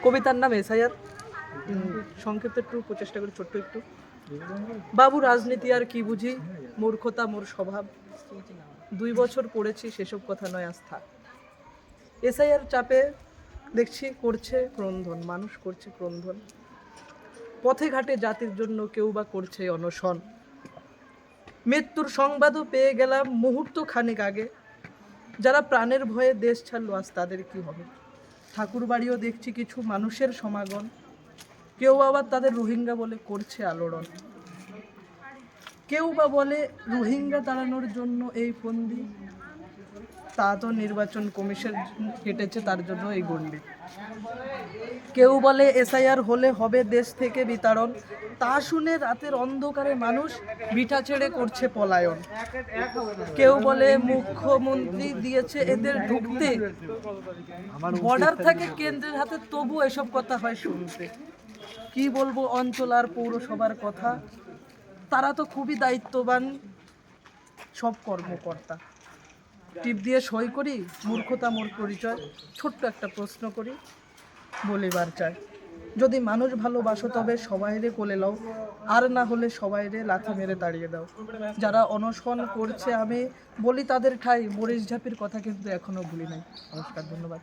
কবিতার নাম এসআইআর। সংক্ষেপে একটু প্রচেষ্টা করি, ছোট্ট একটু। বাবু রাজনীতি আর কি বুঝি, মূর্খতা মোর স্বভাব। 2 বছর পড়েছি, সেসব কথা নয় আস্থা। এসআইআর চাপে দেখছি করছে ক্রন্দন, মানুষ করছে ক্রন্দন। পথে ঘাটে জাতির জন্য কেউ বা করছে অনশন। মৃত্যুর সংবাদও পেয়ে গেলাম মুহূর্ত খানেক আগে। যারা প্রাণের ভয়ে দেশ ছাড়লো, আজ তাদের কি হবে? ঠাকুর বাড়িও দেখছি কিছু মানুষের সমাগম। কেউ আবার তাদের রোহিঙ্গা বলে করছে আলোড়ন। কেউ বা বলে রোহিঙ্গা তাড়ানোর জন্য এই ফন্দি, তা তো নির্বাচন কমিশন কেটেছে, তার জন্য এই গণ্ডি। কেউ বলে এসআইআর হলে হবে দেশ থেকে বিতাড়ন, তা শুনে রাতের অন্ধকারে মানুষ বিটা ছেড়ে করছে পলায়ন। কেউ বলে মুখ্যমন্ত্রী দিয়েছে এদের ঢুকতে, বর্ডার থাকে কেন্দ্রের হাতে, তবু এসব কথা হয় শুনতে। কি বলবো অঞ্চল আর পৌরসভার কথা, তারা তো খুবই দায়িত্ববান সব কর্মকর্তা। টিপ দিয়ে সই করি, মূর্খতা মোর পরিচয়। ছোট্ট একটা প্রশ্ন করি, বলিবার চাই, যদি মানুষ ভালোবাসো তবে সবাইরে কোলে লও, আর না হলে সবাইরে লাথি মেরে তাড়িয়ে দাও। যারা অনশন করছে আমি বলি তাদের ঠাই, মরিচ ঝাপির কথা কিন্তু এখনো ভুলি নাই। নমস্কার, ধন্যবাদ।